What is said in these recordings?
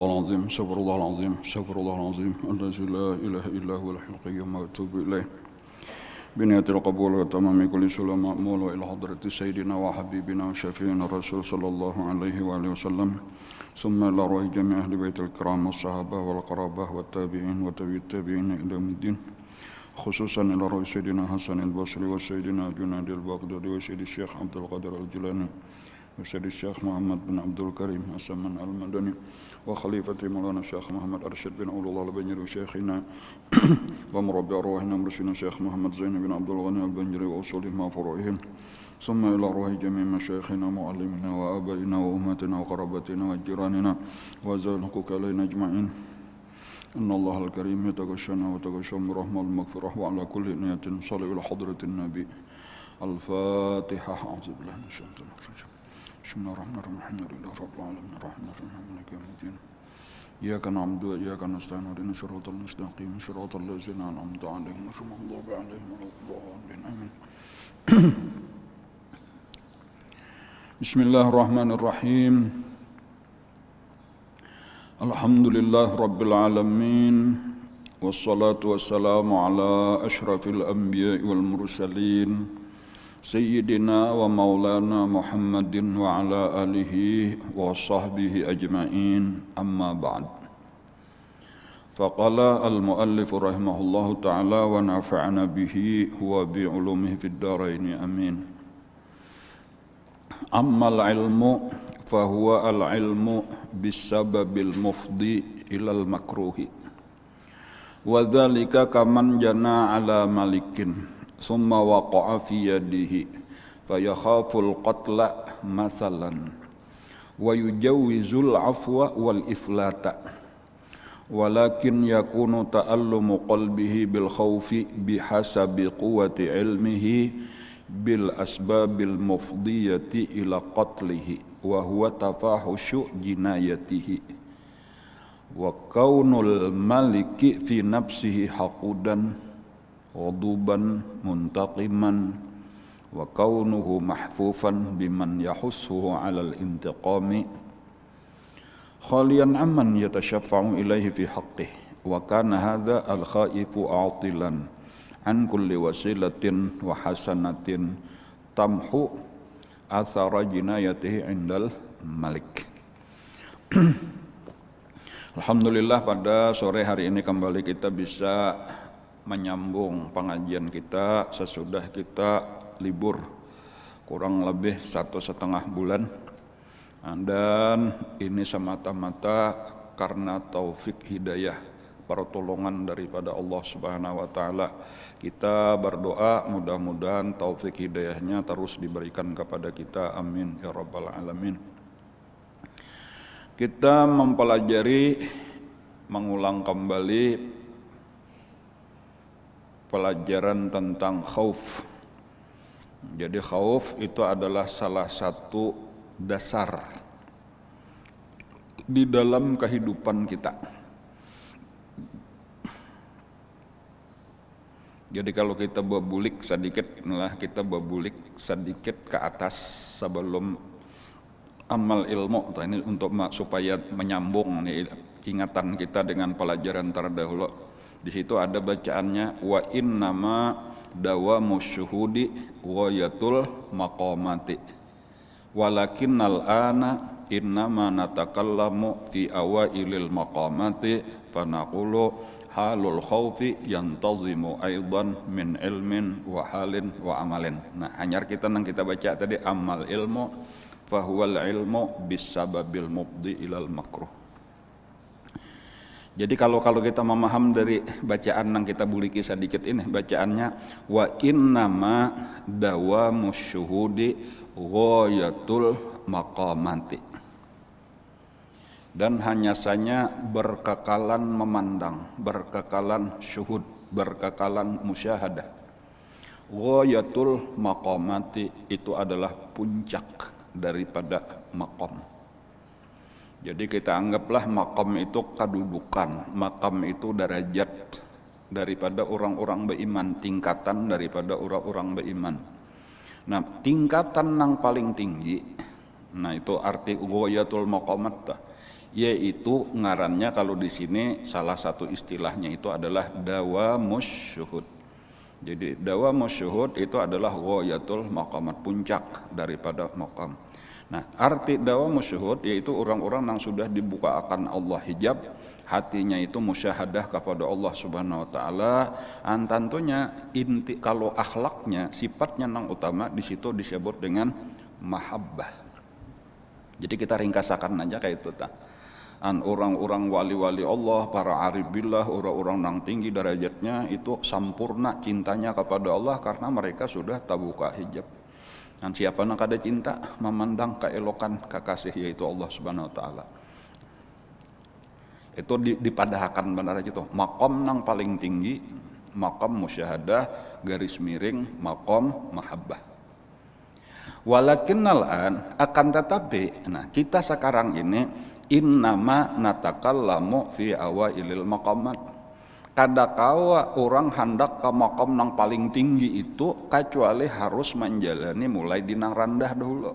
العظيم استغفر الله العظيم استغفر الله العظيم الذي لا إله إلا هو الحي القيوم وأتوب إليه بنية القبول وتمام كل سلام مأمول إلى حضرة سيدنا وحبيبنا وشفيعنا الرسول صلى الله عليه وآله وسلم ثم إلى روح جميع أهل بيت الكرام والصحابة والقرابة والتابعين وتبع التابعين إلى يوم الدين خصوصا إلى روح سيدنا حسن البصري وسيدنا جنيد البغدادي وسيد الشيخ عبد القادر الجيلاني وسيد الشيخ محمد بن عبد الكريم السمن المدني وخليفة مولانا الشيخ محمد أرشد بن أولو الله البنجري وشيخنا ومربي أرواحنا مرشدنا الشيخ محمد زين بن عبد الغني البنجري وأصولهم وفروعهم ثم إلى أرواح جميع مشايخنا ومعلمنا وآبائنا وأمهاتنا وقرابتنا وجيراننا وزال حقوق علينا أجمعين إن الله الكريم يتغشنا وتغشهم برحمة المغفرة وعلى كل نية صلوا إلى حضرة النبي الفاتحة أعوذ بالله من الشيطان الرجيم بسم الله الرحمن الرحيم الحمد لله رب العالمين الرحمن الرحيم مالك يوم الدين إياك نعبد وإياك نستعين اهدنا الصراط المستقيم صراط الذين أنعمت عليهم غير المغضوب عليهم ولا الضالين آمين بسم الله الرحمن الرحيم الحمد لله رب العالمين والصلاة والسلام على أشرف الأنبياء والمرسلين سيدنا ومولانا محمد وعلى آله وصحبه أجمعين أما بعد فقال المؤلف رحمه الله تعالى ونفعنا به وبعلومه في الدارين آمين أما العلم فهو العلم بالسبب المفضي إلى المكروه وذلك كمن جنى على ملك ثم وقع في يده فيخاف القتل مثلا ويجوز العفو والإفلات ولكن يكون تألم قلبه بالخوف بحسب قوة علمه بالأسباب المفضية إلى قتله وهو تفاحش جنايته وكون الملك في نفسه حقودا غضوبا منتقما وكونه محفوفا بمن يحثه على الانتقام خاليا عمن يتشفع إليه في حقه وكان هذا الخائف عاطلا عن كل وسيلة وحسنة تمحو أثر جنايته عند الملك. Alhamdulillah pada sore hari ini kembali kita bisa menyambung pengajian kita sesudah kita libur kurang lebih 1,5 bulan dan ini semata-mata karena taufik hidayah pertolongan daripada Allah Subhanahu wa taala. Kita berdoa mudah-mudahan taufik hidayahnya terus diberikan kepada kita, amin ya rabbal alamin. Kita mempelajari mengulang kembali pelajaran tentang khauf. Jadi khauf itu adalah salah satu dasar di dalam kehidupan kita. Jadi kalau kita berbulik sedikit ke atas sebelum amal ilmu, ini untuk supaya menyambung ingatan kita dengan pelajaran terdahulu. Di situ ada bacaannya wa innama dawamu syuhudi ghayatul maqamati walakinnal ana innama natakallamu fi awailil maqamati fanaqulu halul khawfi yantazimu aidan min ilmin wa halin wa amalin. Nah, hanyar kita baca tadi amal ilmu fahuwal ilmu bisababil mubdi ilal makruh. Jadi kalau kita memaham dari bacaan yang kita buliki sedikit ini, bacaannya wa innama dawamu syuhudi ghayatul maqamati. Dan hanya saja berkekalan memandang, berkekalan syuhud, berkekalan musyahadah. Ghayatul maqamati itu adalah puncak daripada maqam. Jadi kita anggaplah maqam itu kedudukan, maqam itu derajat daripada orang-orang beriman, tingkatan daripada orang-orang beriman. Nah, tingkatan yang paling tinggi, nah itu arti ghayatul maqamat, yaitu ngarannya kalau di sini salah satu istilahnya itu adalah dawamus syuhud. Jadi dawamus syuhud itu adalah ghayatul maqamat, puncak daripada maqam. Nah, arti dawamus syuhud yaitu orang-orang yang sudah dibuka akan Allah hijab, hatinya itu musyahadah kepada Allah Subhanahu wa taala. Tentunya inti kalau akhlaknya, sifatnya yang utama di situ disebut dengan mahabbah. Jadi kita ringkasakan aja kayak itu orang-orang wali-wali Allah, para arif billah, orang-orang yang tinggi derajatnya itu sampurna cintanya kepada Allah karena mereka sudah tabuka hijab. Dan siapa yang kada cinta memandang keelokan kekasih yaitu Allah Subhanahu wa taala. Itu dipadahkan benar aja tuh. Maqam yang paling tinggi, maqam musyahadah garis miring maqam mahabbah. Walakinnal an, akan tetapi, nah kita sekarang ini innama natakallamu fi awailil maqamat. Kadakawa orang hendak ke maqam yang paling tinggi itu kecuali harus menjalani mulai di nang rendah dulu.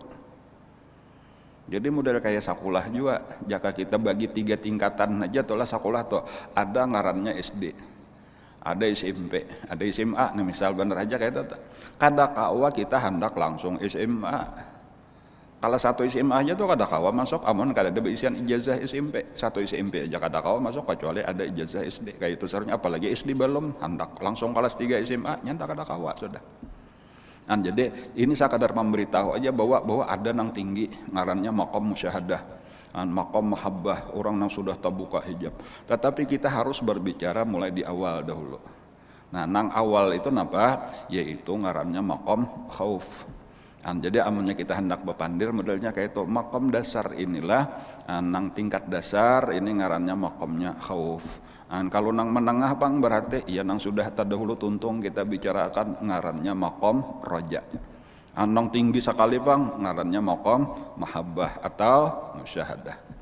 Jadi model kayak sekolah juga, jika kita bagi 3 tingkatan aja tuh sekolah tuh ada ngarannya SD, ada SMP, ada SMA. Nih misal bener aja kayak itu. Kadakawa kita hendak langsung SMA. Kalau satu SMA aja tuh kadakawa masuk, amun kada ada isian ijazah SMP, satu SMP aja kadakawa masuk kecuali ada ijazah SD. Kayak itu seharusnya, apalagi SD belum, hendak langsung kelas 3 SMA, nyata kadakawa sudah. Nah, jadi ini saya kadar memberitahu aja bahwa ada nang tinggi ngarannya maqam musyahadah, maqam mahabbah, orang yang sudah terbuka hijab. Tetapi kita harus berbicara mulai di awal dahulu. Nah, nang awal itu napa? Yaitu ngarannya maqam khauf. Jadi amunnya kita hendak bepandir modelnya kayak itu, maqam dasar inilah nang tingkat dasar ini ngarannya maqamnya khauf. Kalau nang menengah bang berarti ya nang sudah terdahulu tuntung kita bicarakan ngarannya maqam raja. Nang tinggi sekali bang ngarannya maqam mahabbah atau musyahadah.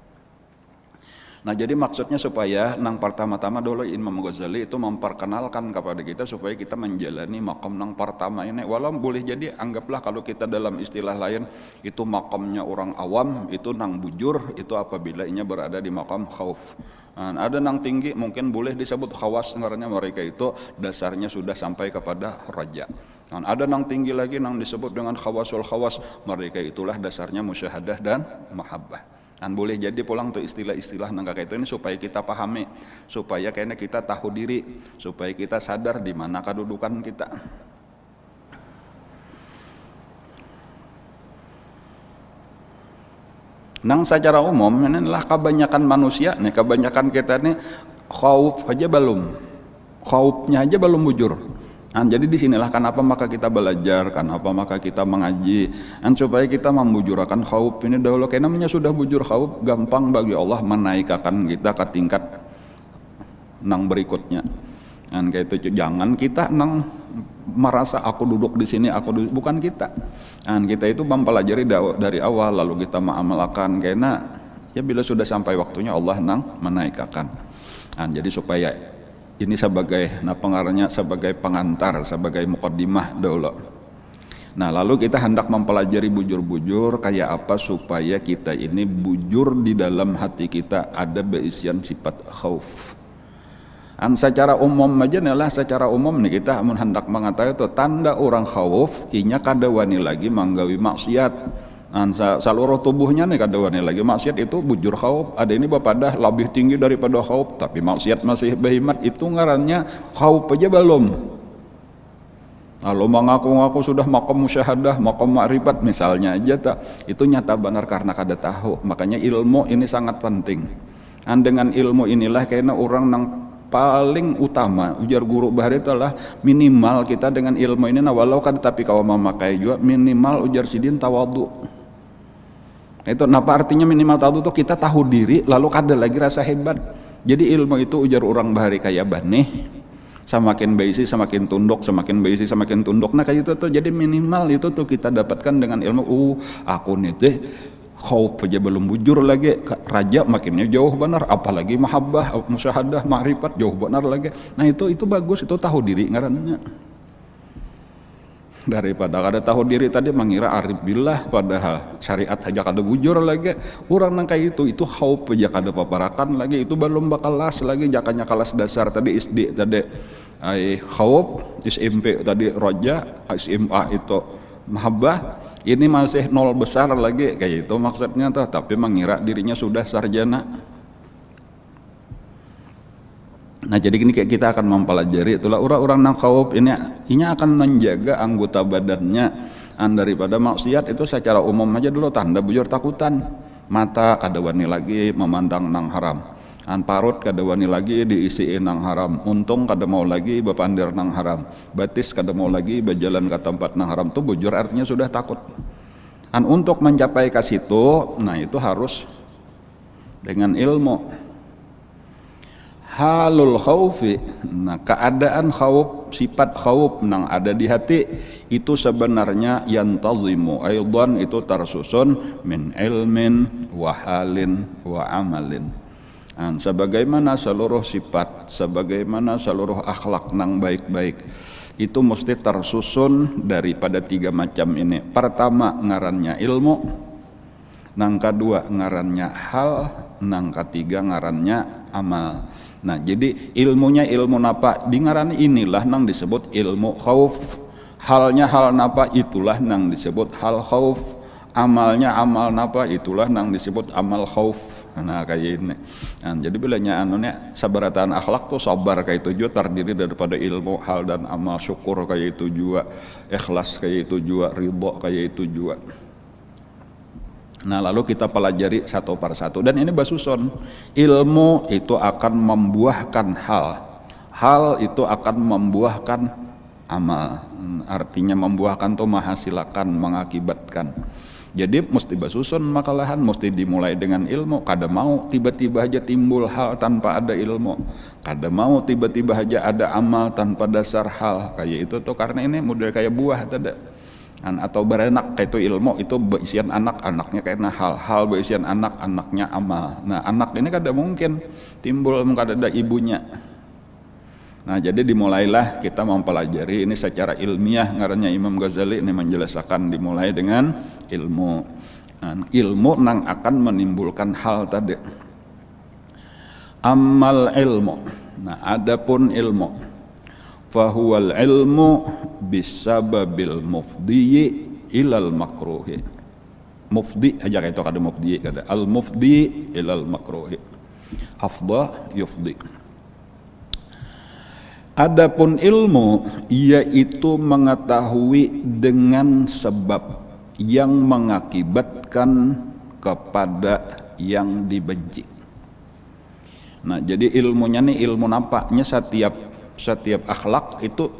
Nah, jadi maksudnya supaya nang pertama-tama dulu Imam Ghazali itu memperkenalkan kepada kita supaya kita menjalani maqam nang pertama ini. Walau boleh jadi anggaplah kalau kita dalam istilah lain itu maqamnya orang awam, itu nang bujur, itu apabila ini berada di maqam khauf. Ada nang tinggi mungkin boleh disebut khawas, karena mereka itu dasarnya sudah sampai kepada raja. Ada nang tinggi lagi nang disebut dengan khawasul khawas, mereka itulah dasarnya musyahadah dan mahabbah. Boleh jadi pulang tuh istilah-istilah nangka kayak itu ini supaya kita pahami, supaya kayaknya kita tahu diri, supaya kita sadar di mana kedudukan kita. Nang secara umum inilah kebanyakan manusia nih, kebanyakan kita nih khauf aja belum, khaufnya aja belum bujur. Jadi disinilah kenapa maka kita belajar, kenapa maka kita mengaji, supaya kita membujurakan khauf ini dahulu. Karena namanya sudah bujur khauf, gampang bagi Allah menaikkan kita ke tingkat nang berikutnya. Kayak itu jangan kita nang merasa aku duduk di sini, aku duduk, bukan kita. Kita itu mempelajari dari awal lalu kita mengamalkan. Karena ya bila sudah sampai waktunya Allah nang menaikkan. Jadi supaya ini sebagai pengarangnya sebagai pengantar, sebagai muqaddimah dahulu. Nah, lalu kita hendak mempelajari bujur-bujur kayak apa supaya kita ini bujur di dalam hati kita ada beisian sifat khauf. Secara umum aja nih secara umum nih kita hendak mengatakan itu tanda orang khauf inya kada wani lagi manggawi maksiat. Seluruh tubuhnya nih kada wani lagi maksiat, itu bujur khauf. Ada ini bapadah lebih tinggi daripada khauf tapi maksiat masih behimat, itu ngarannya khauf aja belum. Lalu mengaku-ngaku sudah maqam musyahadah, maqam ma'rifat misalnya aja itu nyata benar karena kada tahu. Makanya ilmu ini sangat penting. Dengan ilmu inilah kayaknya orang yang paling utama ujar guru bahari itulah minimal kita dengan ilmu ini walau kada tapi kalau memakai juga minimal ujar sidin tawadu. Itu apa artinya minimal tahu tuh kita tahu diri lalu kada lagi rasa hebat. Jadi ilmu itu ujar orang bahari kayak banih, semakin baisi semakin tunduk, semakin baisi semakin tunduk. Nah kayak itu tuh jadi minimal itu tuh kita dapatkan dengan ilmu. Aku nih teh khauf aja belum bujur lagi, raja makinnya jauh benar, apalagi mahabbah, musyahadah, ma'rifat jauh benar lagi. Nah itu bagus, itu tahu diri ngarannya. daripada kada tahu diri tadi mengira arif billah padahal syariat aja kada bujur lagi orang nang kayak itu khauf aja kada paparakan lagi itu belum bakal kelas lagi jakanya kelas dasar tadi SD tadi ai khauf SMP tadi roja SMA itu mahabbah ini masih nol besar lagi kayak itu maksudnya tuh tapi mengira dirinya sudah sarjana. Nah jadi gini kayak kita akan mempelajari itulah orang-orang nang khauf ini akan menjaga anggota badannya daripada maksiat itu secara umum aja dulu tanda bujur takutan mata kada wani lagi memandang nang haram parut kada wani lagi diisiin nang haram untung kada mau lagi bepandir nang haram batis kada mau lagi berjalan ke tempat nang haram tuh bujur artinya sudah takut untuk mencapai ke situ nah itu harus dengan ilmu. Halul khaufi, nah keadaan khauf, sifat khauf nang ada di hati itu sebenarnya yantazimu aidan itu tersusun min ilmin wa halin wa amalin. Sebagaimana seluruh sifat, sebagaimana seluruh akhlak nang baik-baik itu mesti tersusun daripada 3 macam ini. Pertama ngarannya ilmu, nang kedua ngarannya hal, nang ketiga ngarannya amal. Nah jadi ilmunya ilmu napa di ngarani inilah nang disebut ilmu khauf, halnya hal napa itulah nang disebut hal khauf, amalnya amal napa itulah nang disebut amal khauf. Nah kayak ini nah, jadi bilanya anunya sabarataan akhlak tuh sabar kayak itu juga terdiri daripada ilmu hal dan amal, syukur kayak itu juga, ikhlas kayak itu juga, ridho kayak itu juga. Nah lalu kita pelajari satu persatu dan ini basuson ilmu itu akan membuahkan hal itu akan membuahkan amal artinya membuahkan tuh menghasilkan mengakibatkan jadi mesti basuson makalahan mesti dimulai dengan ilmu kada mau tiba-tiba aja timbul hal tanpa ada ilmu kada mau tiba-tiba aja ada amal tanpa dasar hal kayak itu tuh karena ini model kayak buah tadi atau berenak kayak itu ilmu itu berisian anak anaknya kayak hal berisian anak anaknya amal. Nah anak ini kada mungkin timbul kada ada ibunya. Nah jadi dimulailah kita mempelajari ini secara ilmiah ngarannya Imam Ghazali ini menjelaskan dimulai dengan ilmu. Nah, ilmu nang akan menimbulkan hal tadi. Amal ilmu. Nah adapun ilmu fahuwal ilmu bisababil mufdi ilal makruhi mufdi aja kayak itu kada mufdi kada al mufdi ilal makruhi afdha yufdi. Adapun ilmu yaitu mengetahui dengan sebab yang mengakibatkan kepada yang dibenci. Nah jadi ilmunya nih ilmu nampaknya setiap akhlak itu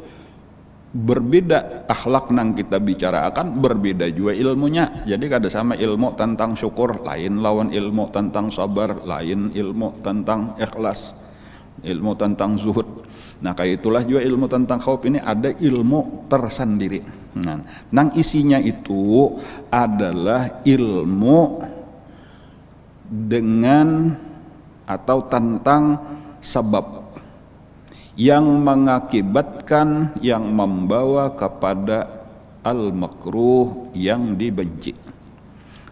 berbeda akhlak nang kita bicarakan berbeda juga ilmunya jadi kada sama ilmu tentang syukur lain lawan ilmu tentang sabar lain ilmu tentang ikhlas ilmu tentang zuhud nah kayak itulah juga ilmu tentang khauf ini ada ilmu tersendiri nah nang isinya itu adalah ilmu dengan atau tentang sebab yang mengakibatkan yang membawa kepada al-makruh yang dibenci.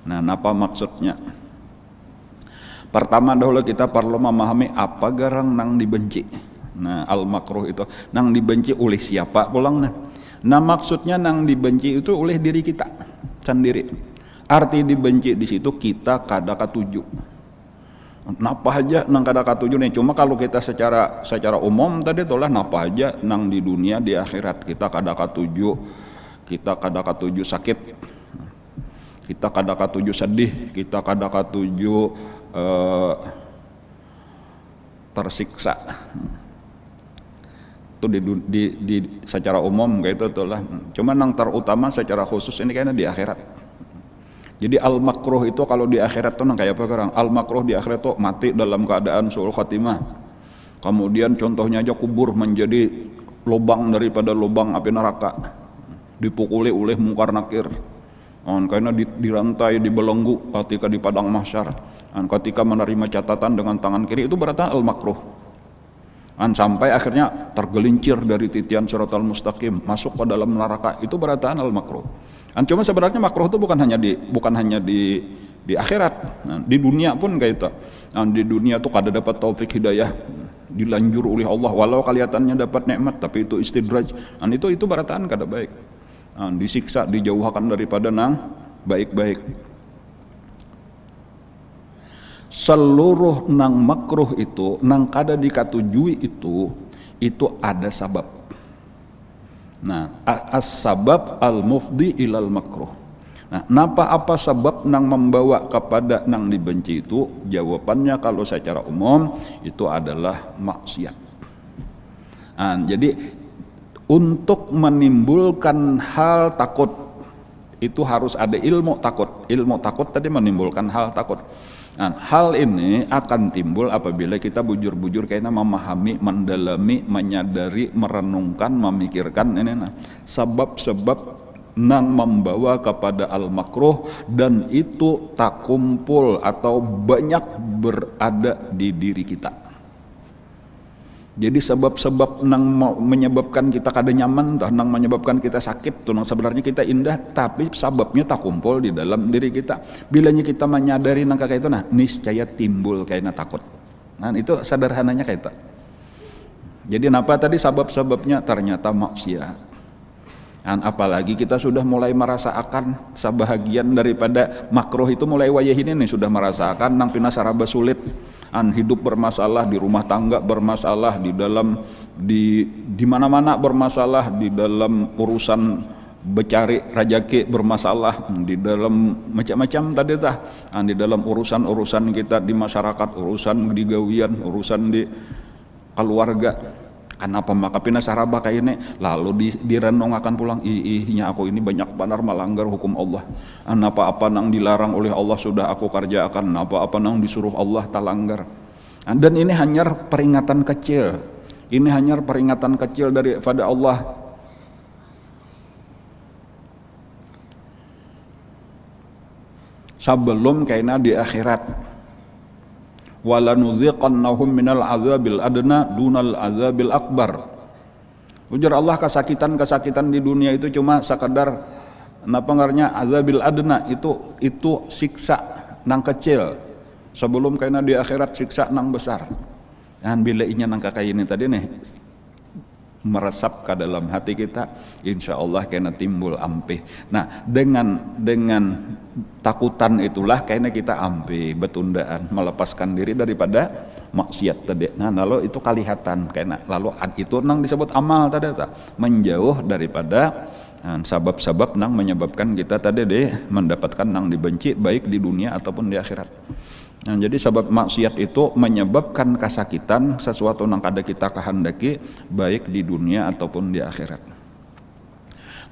Nah, apa maksudnya? Pertama dahulu kita perlu memahami apa garang nang dibenci. Nah, al-makruh itu nang dibenci oleh siapa pulang nah maksudnya nang dibenci itu oleh diri kita sendiri. Arti dibenci di situ kita kada katuju. Napa aja nang kada katuju nih cuma kalau kita secara umum tadi itulah napa aja nang di dunia di akhirat kita kada katuju sakit kita kada katuju sedih kita kada katuju tersiksa itu di secara umum kayak itu itulah cuma nang terutama secara khusus ini kayaknya di akhirat. Jadi al-makruh itu kalau di akhirat tuh kayak apa sekarang? Al-makruh di akhirat tuh mati dalam keadaan su'ul khatimah. Kemudian contohnya aja kubur menjadi lubang daripada lubang api neraka. Dipukuli oleh mungkar nakir. Karena dirantai, dibelenggu ketika di padang mahsyar. Ketika menerima catatan dengan tangan kiri itu berarti al-makruh. Sampai akhirnya tergelincir dari titian siratal mustaqim masuk ke dalam neraka. Itu berataan al makruh. Cuma sebenarnya makruh itu bukan hanya di akhirat, di dunia pun kayak itu. Di dunia tuh kada dapat taufik hidayah, dilanjur oleh Allah walau kelihatannya dapat nikmat tapi itu istidraj. Itu barataan kada baik. Disiksa, dijauhkan daripada nang baik-baik. Seluruh nang makruh itu, nang kada dikatujui itu ada sabab. Nah, as-sabab al-mufdi ilal makruh. Nah, apa sebab nang membawa kepada nang dibenci itu? Jawabannya kalau secara umum itu adalah maksiat. Jadi untuk menimbulkan hal takut itu harus ada ilmu takut. Ilmu takut tadi menimbulkan hal takut. Hal ini akan timbul apabila kita bujur-bujur kayaknya memahami, mendalami, menyadari, merenungkan, memikirkan ini sebab-sebab nang membawa kepada al-makruh, dan itu tak kumpul atau banyak berada di diri kita. Jadi sebab-sebab nang menyebabkan kita kada nyaman, nang menyebabkan kita sakit, tuh nang sebenarnya kita indah, tapi sebabnya tak kumpul di dalam diri kita. Bilanya kita menyadari nang kayak itu, niscaya timbul kayaknya takut. Itu sederhananya kayak itu. Jadi apa tadi sebab-sebabnya? Ternyata maksiat. Apalagi kita sudah mulai merasakan sebahagian daripada makruh itu mulai wayah ini nih, sudah merasakan nang pina saraba sulit, hidup bermasalah, di rumah tangga bermasalah, di mana-mana bermasalah, di dalam urusan becari rajaki bermasalah, di dalam macam-macam tadi di dalam urusan-urusan kita di masyarakat, urusan di gawian, urusan di keluarga. Kenapa maka pina saraba kayak ini, lalu direnung akan pulang, ihnya aku ini banyak benar melanggar hukum Allah. Apa nang dilarang oleh Allah sudah aku kerjakan, apa nang disuruh Allah tak langgar. Dan ini hanya peringatan kecil. Ini hanya peringatan kecil daripada Allah. Sebelum kayaknya di akhirat. Wala nuziqannahum minal azabil adna dunal azabil akbar. Ujar Allah, kesakitan di dunia itu cuma sekadar napangarnya azabil adna, itu siksa nang kecil. Sebelum kayaknya di akhirat siksa nang besar. Dan bila inya nang kayak ini tadi nih meresap ke dalam hati kita, insya Allah kayaknya timbul ampih. Nah, dengan takutan itulah kayaknya kita ampih, betundaan, melepaskan diri daripada maksiat tadi. Lalu itu kelihatan kayaknya, lalu itu nang disebut amal tadi, menjauh daripada sebab-sebab nang menyebabkan kita tadi mendapatkan nang dibenci baik di dunia ataupun di akhirat. Jadi sebab maksiat itu menyebabkan kesakitan, sesuatu yang kada kita kehendaki baik di dunia ataupun di akhirat.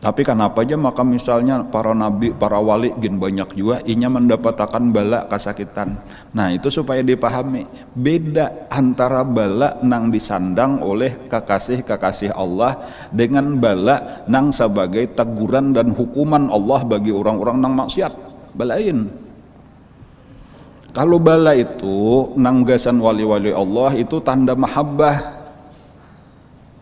Tapi kenapa aja maka misalnya para nabi, para wali gin banyak juga inya mendapatkan bala kesakitan. Nah itu supaya dipahami beda antara bala nang disandang oleh kekasih-kekasih Allah dengan bala nang sebagai teguran dan hukuman Allah bagi orang-orang nang maksiat. Balain. Kalau bala itu nanggasan wali-wali Allah itu tanda mahabbah,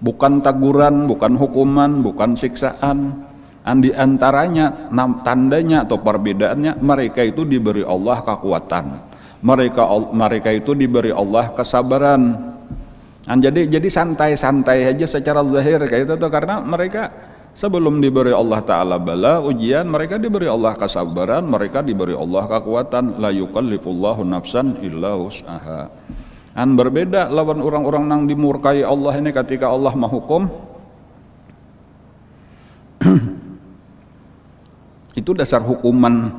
bukan teguran, bukan hukuman, bukan siksaan. Di antaranya tandanya atau perbedaannya, mereka itu diberi Allah kekuatan, mereka itu diberi Allah kesabaran. Jadi santai-santai aja secara zahir kayak itu tuh, karena mereka sebelum diberi Allah Ta'ala bala ujian, mereka diberi Allah kesabaran, mereka diberi Allah kekuatan. La yukallifullahu nafsan illa wus'aha. Berbeda lawan orang-orang nang dimurkai Allah ini ketika Allah menghukum. Itu dasar hukuman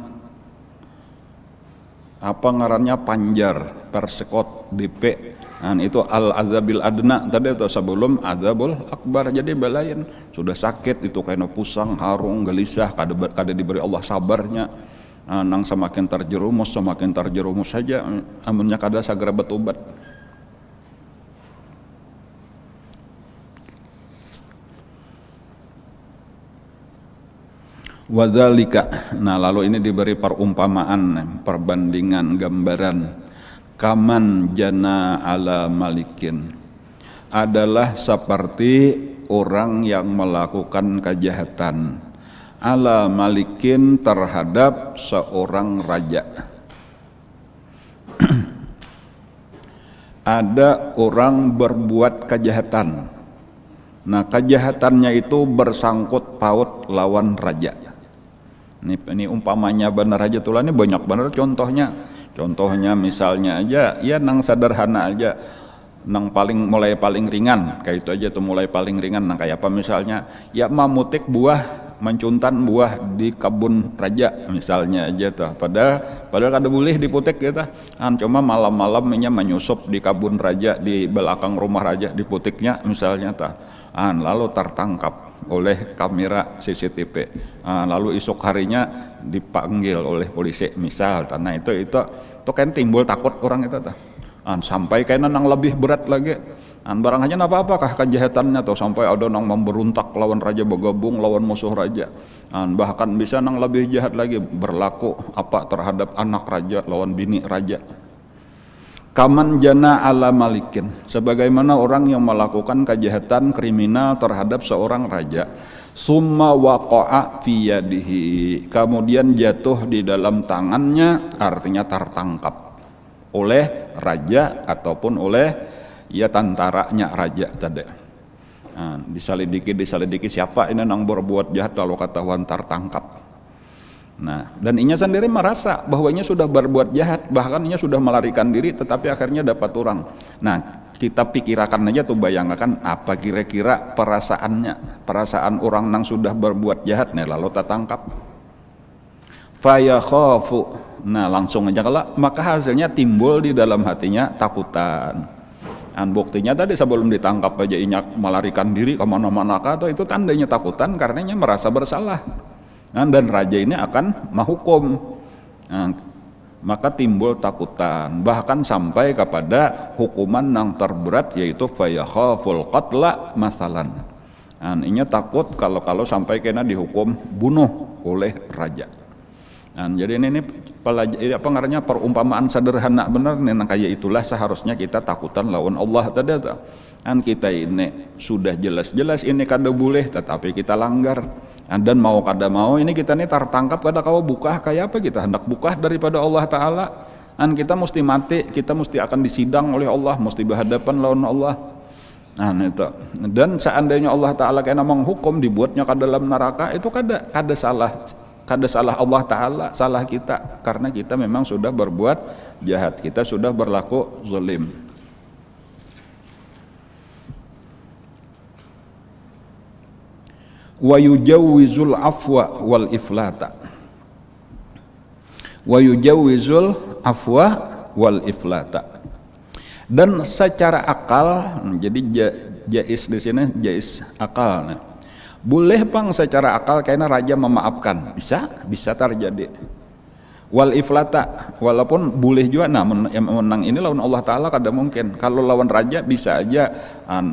apa ngarannya panjar, persekot, DP. Itu al-azabil adna tadi itu sebelum azabul akbar. Jadi balain sudah sakit itu kena pusang, harung, gelisah, kada diberi Allah sabarnya. Nang semakin terjerumus saja amunnya kada sagera betubat. Wadzalika. Nah, lalu ini diberi perumpamaan, perbandingan, gambaran. Kaman jana ala malikin, adalah seperti orang yang melakukan kejahatan ala malikin terhadap seorang raja. Ada orang berbuat kejahatan. Nah, kejahatannya itu bersangkut paut lawan raja. Ini umpamanya benar aja tulah, ini banyak benar contohnya. Contohnya misalnya aja, ya nang sederhana aja, nang mulai paling ringan, kayak itu aja tuh mulai paling ringan. Nah kayak apa misalnya, ya mamutik buah, mencuntan buah di kebun raja misalnya aja tuh. Padahal kada boleh diputik gitu. Cuma malam-malam menyusup di kebun raja, di belakang rumah raja, diputiknya misalnya tuh. Lalu tertangkap oleh kamera CCTV. Lalu esok harinya dipanggil oleh polisi misal. Nah itu kan timbul takut orang itu tuh. Sampai kayaknya nang lebih berat lagi. Barang aja apa-apakah kejahatannya tuh, sampai ada nang memberontak lawan raja, bergabung lawan musuh raja. Bahkan bisa nang lebih jahat lagi, berlaku apa terhadap anak raja lawan bini raja. Kaman jana ala malikin, sebagaimana orang yang melakukan kejahatan kriminal terhadap seorang raja, summa waqa'a fi yadihi, kemudian jatuh di dalam tangannya, artinya tertangkap oleh raja ataupun oleh ya tentaranya raja tadi. Diselidiki siapa ini nang berbuat jahat, lalu ketahuan tertangkap. Nah, dan inya sendiri merasa bahwa inya sudah berbuat jahat, bahkan inya sudah melarikan diri, tetapi akhirnya dapat orang. Nah, kita pikirkan aja tuh, bayangkan apa kira-kira perasaan orang nang sudah berbuat jahat nih lalu tertangkap. Fayakhafu, nah langsung aja kalau maka hasilnya timbul di dalam hatinya takutan. Buktinya tadi sebelum ditangkap aja inya melarikan diri kemana-mana, atau itu tandanya takutan karena inya merasa bersalah. Dan raja ini akan menghukum, maka timbul takutan, bahkan sampai kepada hukuman yang terberat, yaitu fayakhaful qatla masalan. Ini takut kalau sampai kena dihukum bunuh oleh raja. Jadi ini pengarangnya perumpamaan sederhana benar nih, kayak itulah seharusnya kita takutan lawan Allah tadi. Kita ini sudah jelas-jelas ini kada boleh, tetapi kita langgar. Dan mau kada mau ini kita nih tertangkap, kada kau buka kayak apa, kita hendak buka daripada Allah Ta'ala. Kita mesti mati, kita mesti akan disidang oleh Allah, mesti berhadapan lawan Allah. Itu. Dan seandainya Allah Ta'ala kena menghukum, dibuatnya ke dalam neraka, itu kada salah Allah Ta'ala, salah kita, karena kita memang sudah berbuat jahat, kita sudah berlaku zalim. Wa yujawwizul afwa wal iflata, wa yujawwizul afwa wal iflata. Dan secara akal, jadi jais di sini jais akal. Boleh bang secara akal karena raja memaafkan, bisa terjadi. Wal iflata, walaupun boleh juga, nah menang ini lawan Allah Ta'ala kada mungkin. Kalau lawan raja bisa aja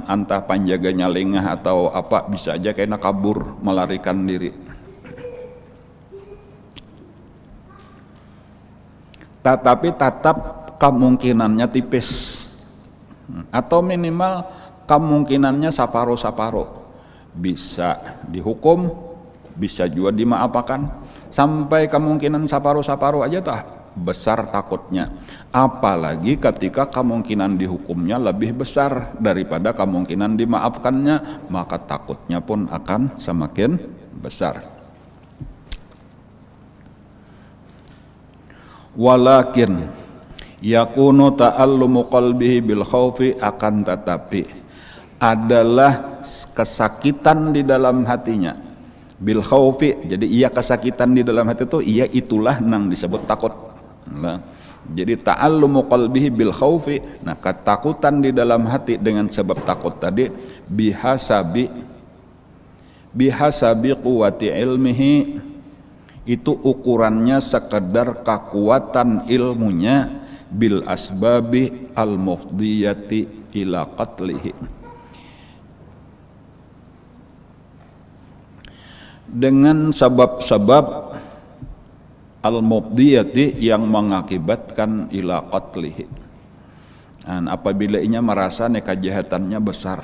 antah panjaganya lengah atau apa, bisa aja karena kabur melarikan diri. Tetapi tetap kemungkinannya tipis, atau minimal kemungkinannya saparo-saparo. Bisa dihukum, bisa juga dimaafkan. Sampai kemungkinan saparo-saparo aja besar takutnya. Apalagi ketika kemungkinan dihukumnya lebih besar daripada kemungkinan dimaafkannya, maka takutnya pun akan semakin besar. Walakin yakunu ta'allumu qalbihi bil khaufi, akan tetapi adalah kesakitan di dalam hatinya bil khaufi. Jadi ia kesakitan di dalam hati itu, itulah nang disebut takut. Nah, jadi ta'allumu qalbihi bil khaufi, nah ketakutan di dalam hati dengan sebab takut tadi, bihasabi quwwati ilmihi, itu ukurannya sekedar kekuatan ilmunya, bil asbabi al mufdiyati ila qatlihi, dengan sebab-sebab al-mubdiyati yang mengakibatkan ila qatlihi. Apabila inya merasa kajahatannya besar,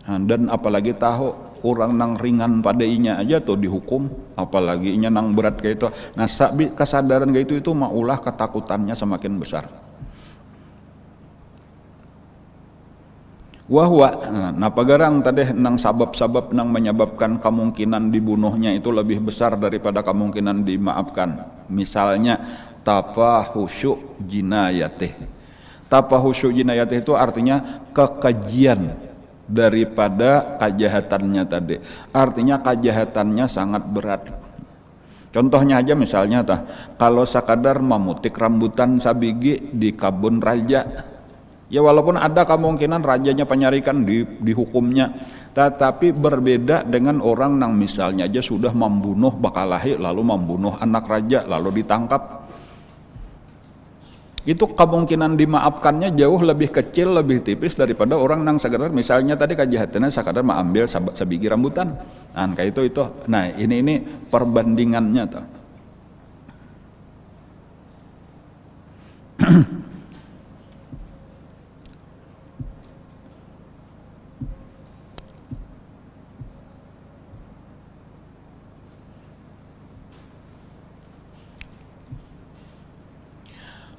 dan apalagi tahu orang nang ringan pada inya aja tuh dihukum, apalagi inya nang berat kayak itu. Nah kesadaran kayak itu maulah ketakutannya semakin besar. Wahwa, nah pagarang tadi nang sabab-sabab nang menyebabkan kemungkinan dibunuhnya itu lebih besar daripada kemungkinan dimaafkan. Misalnya tafahusyuk jinayatih. Tafahusyuk jinayatih itu artinya kekejian daripada kejahatannya tadi. Artinya kejahatannya sangat berat. Contohnya aja misalnya kalau sekadar memutik rambutan sabigi di kebun raja. Ya walaupun ada kemungkinan rajanya penyarikan dihukumnya, tetapi berbeda dengan orang yang misalnya aja sudah membunuh Bakalahi lalu membunuh anak raja lalu ditangkap. Itu kemungkinan dimaafkannya jauh lebih kecil, lebih tipis daripada orang yang sekadar misalnya tadi kejahatannya sekadar mengambil sabigi rambutan. Nah kayak itu. Nah ini perbandingannya tuh.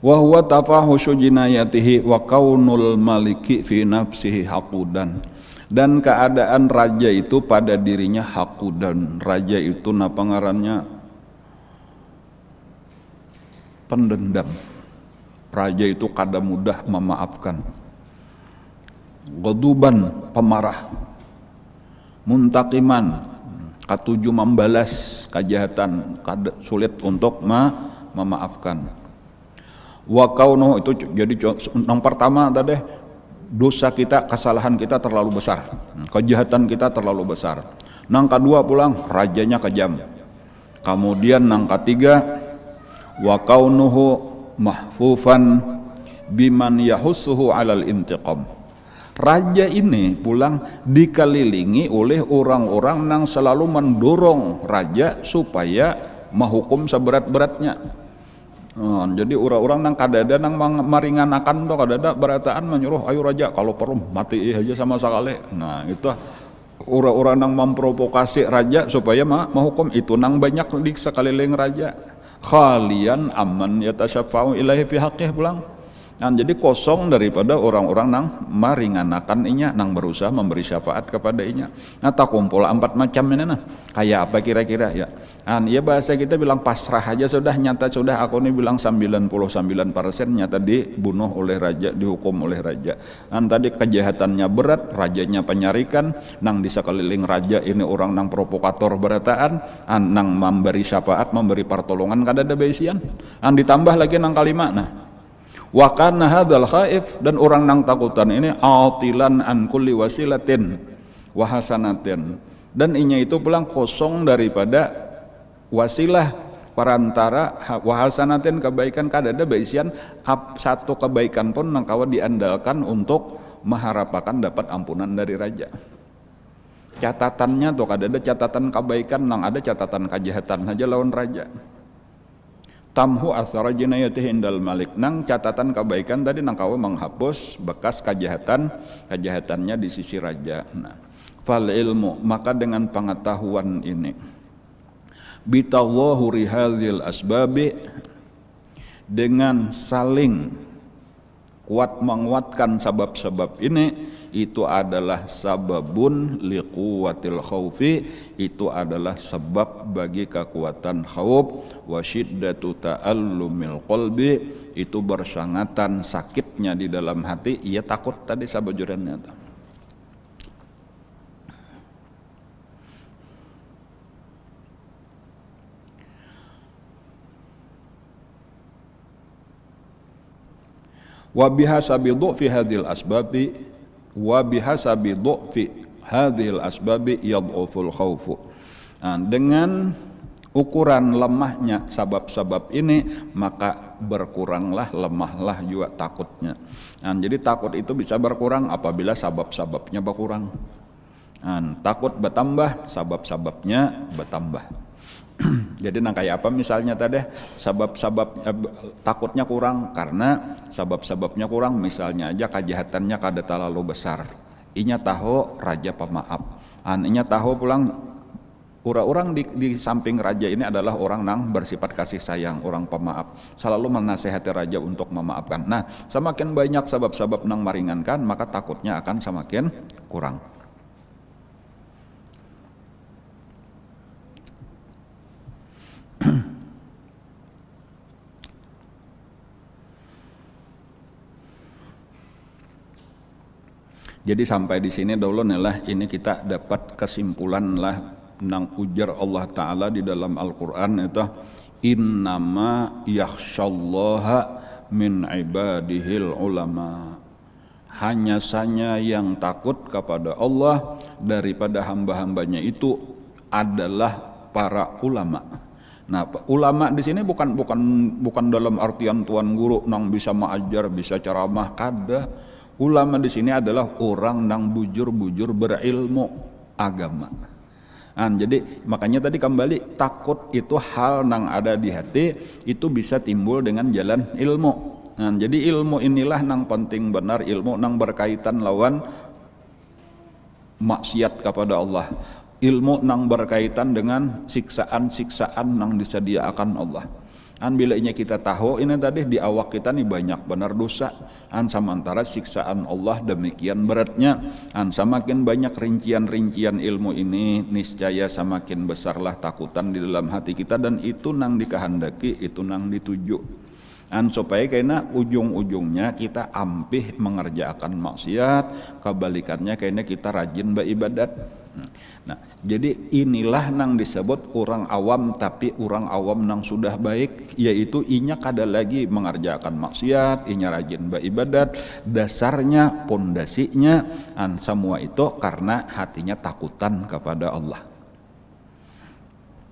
Wa huwa tafahusyu jinayatihi wa kaunul maliki fi nafsihi haqudan. Dan keadaan raja itu pada dirinya haqudan. Raja itu pengarannya pendendam. Raja itu kada mudah memaafkan. Ghaduban, pemarah. Muntaqiman, katuju membalas kejahatan, kada sulit untuk memaafkan. Wa kaunuhu itu jadi yang pertama tadi dosa kita, kesalahan kita terlalu besar, kejahatan kita terlalu besar. Yang kedua pulang rajanya kejam. Kemudian yang ketiga wa kaunuhu mahfufan biman yahussuhu alal intiqam. Raja ini pulang dikelilingi oleh orang-orang yang selalu mendorong raja supaya menghukum seberat-beratnya. Jadi orang-orang nang kadada nang meringankan atau kadada berataan menyuruh ayo raja kalau perlu mati aja sama sekali. Nah itu orang-orang nang memprovokasi raja supaya menghukum itu nang banyak di sekeliling raja. Khalian aman yatasyafa'u ilaihi fi haqqih pulang. Nah, jadi kosong daripada orang-orang nang meringankan inya, nang berusaha memberi syafaat kepada inya. Nah, tak kumpul 4 macam ini nah. Kayak apa kira-kira ya? Ya bahasa kita bilang pasrah aja sudah, nyata sudah aku nih bilang 99% nyata dibunuh oleh raja, dihukum oleh raja. Tadi kejahatannya berat, rajanya penyarikan, nang di sekeliling raja ini orang nang provokator berataan, nang memberi syafaat, memberi pertolongan kadada baisian. Ditambah lagi nang kalimat nah. Wa kana hadzal khaif, dan orang nang takutan ini atilan an kulli wasilatin wa hasanatin, dan inya itu pulang kosong daripada wasilah perantara wa hasanatin kebaikan kadada baisian satu kebaikan pun nang kawa diandalkan untuk mengharapkan dapat ampunan dari raja. Catatannya tuh kadada catatan kebaikan, nang ada catatan kejahatan aja lawan raja. Tamhu asara jinayatihi indal malik, nang catatan kebaikan tadi nang kawa menghapus bekas kejahatannya di sisi raja. Nah, fal ilmu, maka dengan pengetahuan ini bitallahuri hadzal asbabi, dengan saling kuat menguatkan sebab-sebab ini, itu adalah sababun liquwatil khaufi, itu adalah sebab bagi kekuatan khauf, wa syiddatu ta'allumil qalbi, itu bersangatan sakitnya di dalam hati, ia takut tadi sabajurannya. Wa bihasabi dhu'fi hadhil asbabi wa bihasabi dhu'fi hadhil asbabi yad'uful khaufu. Dengan ukuran lemahnya sebab-sebab ini, maka berkuranglah, lemahlah juga takutnya. Jadi takut itu bisa berkurang apabila sebab-sebabnya berkurang. Takut bertambah, sebab-sebabnya bertambah. Jadi nang kayak apa misalnya tadi sabab-sabab takutnya kurang karena sabab-sababnya kurang, misalnya aja kejahatannya kada terlalu besar. Inya tahu raja pemaaf. Inya tahu pulang orang-orang di samping raja ini adalah orang nang bersifat kasih sayang, orang pemaaf, selalu menasehati raja untuk memaafkan. Nah, semakin banyak sebab-sebab nang meringankan, maka takutnya akan semakin kurang. Jadi sampai di sini dulu nih ini kita dapat kesimpulan lah nang ujar Allah Ta'ala di dalam Al-Quran itu innama yakhsyallaha min ibadihil ulama, hanya saja yang takut kepada Allah daripada hamba-hambanya itu adalah para ulama. Nah, ulama di sini bukan dalam artian tuan guru nang bisa mengajar, bisa ceramah, kada. Ulama di sini adalah orang nang bujur-bujur berilmu agama. Jadi makanya tadi kembali takut itu hal nang ada di hati itu bisa timbul dengan jalan ilmu. Jadi ilmu inilah nang penting benar, ilmu nang berkaitan lawan maksiat kepada Allah, ilmu nang berkaitan dengan siksaan-siksaan nang disediakan Allah. Bila kita tahu ini tadi di awak kita nih banyak benar dosa, sementara siksaan Allah demikian beratnya, semakin banyak rincian-rincian ilmu ini niscaya semakin besarlah takutan di dalam hati kita, dan itu nang dikehendaki, itu nang dituju. Supaya karena ujung-ujungnya kita ampih mengerjakan maksiat, kebalikannya karena kita rajin beribadat. Nah, jadi inilah nang disebut orang awam, tapi orang awam nang sudah baik, yaitu inya kada lagi mengerjakan maksiat, inya rajin beribadat, dasarnya, pondasinya, semua itu karena hatinya takutan kepada Allah.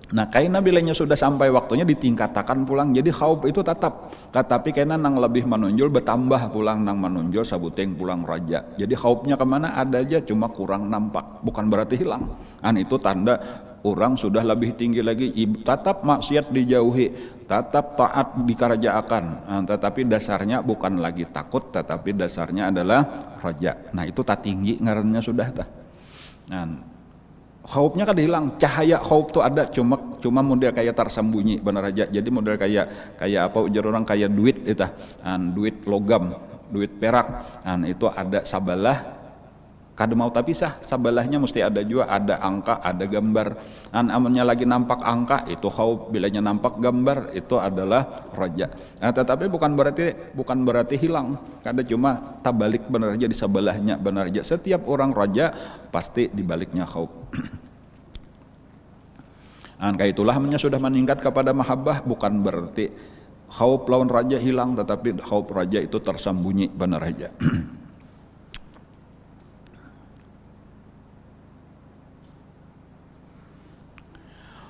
Nah, karena bilanya sudah sampai waktunya ditingkatakan pulang, jadi khauf itu tetap, tetapi karena nang lebih menonjol bertambah pulang nang menonjol sabuteng pulang raja. Jadi khaufnya kemana ada aja, cuma kurang nampak, bukan berarti hilang. Itu tanda orang sudah lebih tinggi lagi, tetap maksiat dijauhi, tetap taat dikerjakan, tetapi dasarnya bukan lagi takut, tetapi dasarnya adalah raja. Nah, itu tak tinggi ngarannya sudah tah. Khaufnya kan hilang, cahaya khauf tuh ada, cuma model kayak tersembunyi benar aja. Jadi model kayak apa ujar orang kayak duit itu, duit logam, duit perak, itu ada sabalah, kada mau tapi sah, sabalahnya mesti ada juga, ada angka, ada gambar. Amannya lagi nampak angka itu khauf, bilanya nampak gambar itu adalah raja. Tetapi bukan berarti hilang, kada cuma tabalik benar aja di sabelahnya benar aja. Setiap orang raja pasti dibaliknya khauf. Kayak itulah namanya sudah meningkat kepada mahabbah, bukan berarti khauf lawan raja hilang, tetapi khauf raja itu tersembunyi benar aja.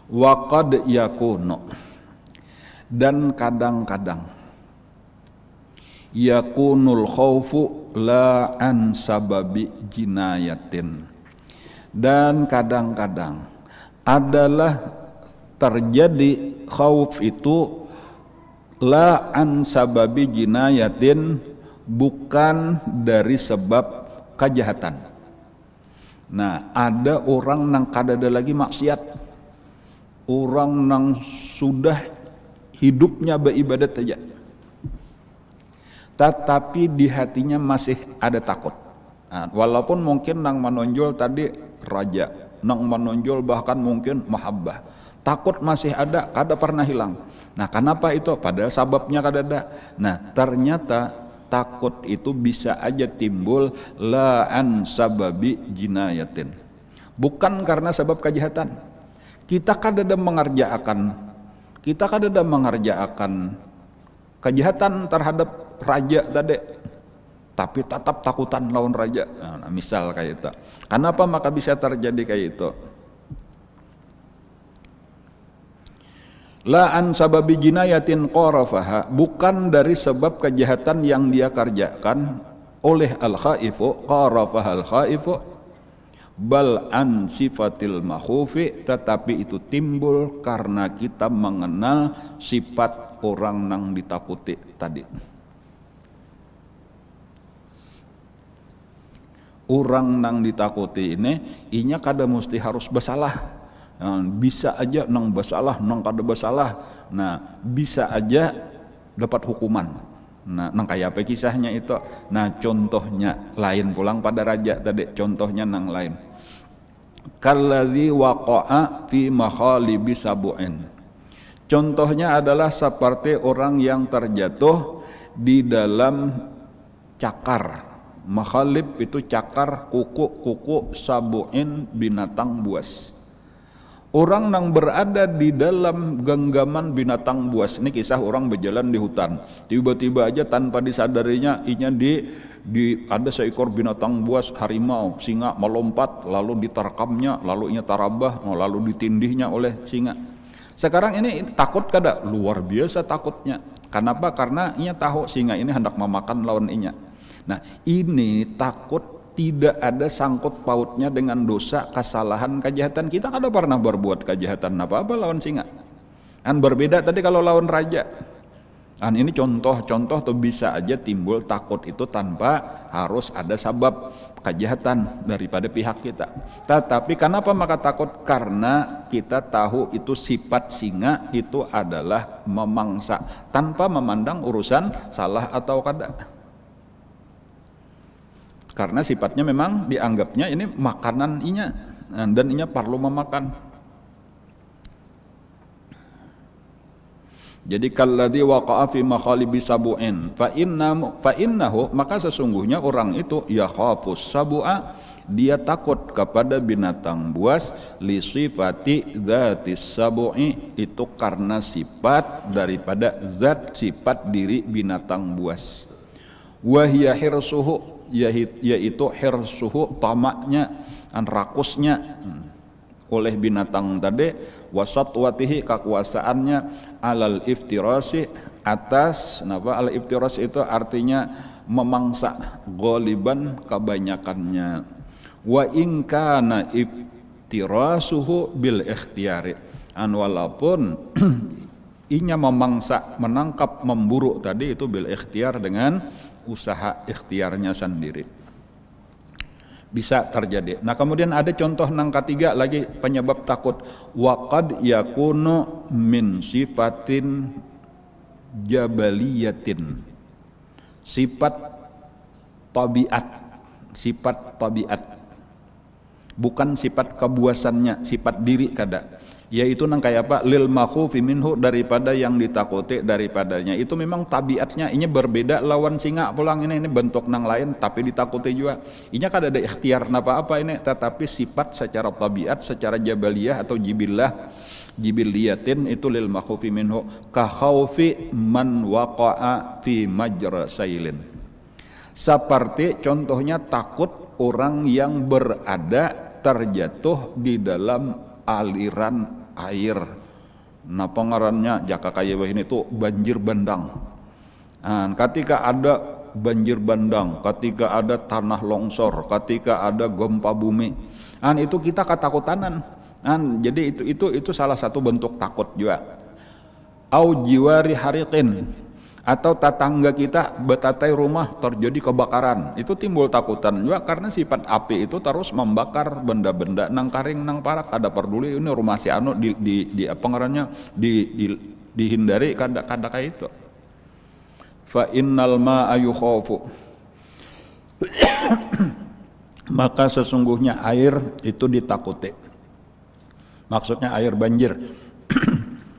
Waqad yakunu, dan kadang-kadang yakunul khaufu la an sababi jinayatin, dan kadang-kadang adalah terjadi khauf itu la an sababi jinayatin, bukan dari sebab kejahatan. Nah, ada orang nang kada ada lagi maksiat, orang nang sudah hidupnya beribadat saja, tetapi di hatinya masih ada takut. Walaupun mungkin nang menonjol tadi raja, nang menonjol bahkan mungkin mahabbah, takut masih ada, kada pernah hilang. Nah, kenapa itu? Padahal sababnya kada ada. Nah, ternyata takut itu bisa aja timbul la an sababi jinayatin, bukan karena sebab kejahatan. Kita kada ada mengerjakan kejahatan terhadap raja tadi, tapi tetap takutan lawan raja. Nah, misal kayak itu. Kenapa maka bisa terjadi kayak itu? La an sababi jinayatin qarafaha, bukan dari sebab kejahatan yang dia kerjakan oleh al-khaifu, qarafaha al-khaifu, bal an sifatil makhufi, tetapi itu timbul karena kita mengenal sifat orang nang ditakuti tadi. Orang nang ditakuti ini inya kada mesti harus bersalah. Bisa aja nang bersalah, nang kada bersalah. Nah, bisa aja dapat hukuman. Nah, nang kayak apa kisahnya itu? Nah, contohnya lain pulang pada raja tadi, contohnya nang lain. Kalladzi waqa'a fi makhalibi sabu'in. Contohnya adalah seperti orang yang terjatuh di dalam cakar. Makhalib itu cakar, kuku sabu'in binatang buas. Orang yang berada di dalam genggaman binatang buas. Ini kisah orang berjalan di hutan. Tiba-tiba aja tanpa disadarinya inya ada seekor binatang buas, harimau, singa melompat, lalu diterkamnya, lalu inya tarabah, lalu ditindihnya oleh singa. Sekarang ini takut kada? Luar biasa takutnya. Kenapa? Karena inya tahu singa ini hendak memakan lawan inya. Nah, ini takut tidak ada sangkut pautnya dengan dosa, kesalahan, kejahatan. Kita kada pernah berbuat kejahatan apa-apa lawan singa. Berbeda tadi kalau lawan raja. Ini contoh-contoh tuh bisa aja timbul takut itu tanpa harus ada sebab kejahatan daripada pihak kita. Tetapi kenapa maka takut? Karena kita tahu itu sifat singa itu adalah memangsa tanpa memandang urusan salah atau kada. Karena sifatnya memang dianggapnya ini makanan inya dan inya perlu memakan. Jadi kalladzi waqa'a fi makhalibi sabu'in fa innahu, maka sesungguhnya orang itu yakhafus sabu'a, dia takut kepada binatang buas, li sifati dzatis sabu'i, itu karena sifat daripada zat sifat diri binatang buas. Wa hiya hirsuhu, yaitu hirsuhu, tamaknya, rakusnya oleh binatang tadi, wasatwatihi, kekuasaannya, alal iftirasi, atas al iftiras itu artinya memangsa, ghaliban, kebanyakannya. Wa in kana iftirasuhu bil ikhtiyari, walaupun inya memangsa, menangkap, memburu tadi itu bil ikhtiar, dengan usaha ikhtiarnya sendiri, bisa terjadi. Nah, kemudian ada contoh nang ketiga lagi penyebab takut. Waqad yakunu min sifatin jabaliyatin, sifat tabiat, bukan sifat kebuasannya, sifat diri kada. Yaitu nang kayak apa? Lil makhufi minhu, daripada yang ditakuti daripadanya. Itu memang tabiatnya ini berbeda lawan singa pulang, ini bentuk nang lain tapi ditakuti juga. Inya kada ada ikhtiar apa-apa ini, tetapi sifat secara tabiat, secara jabaliyah atau jibiliyatin itu lil makhufi minhu, ka khaufi man waqa'a fi majra sailin. Seperti contohnya takut orang yang berada terjatuh di dalam aliran air. Nah, pengarannya jaka kaya ini tuh banjir bandang. Ketika ada banjir bandang, ketika ada tanah longsor, ketika ada gempa bumi, itu kita ketakutan. Jadi itu salah satu bentuk takut juga. Au jiwari hariqin, atau tetangga kita betatai rumah terjadi kebakaran, itu timbul takutan juga karena sifat api itu terus membakar benda-benda nang karing nang parak, kada peduli ini rumah si anu di apa ngarannya dihindari kada kayak itu. Fa innal ma'a yukhafu, maka sesungguhnya air itu ditakuti, maksudnya air banjir.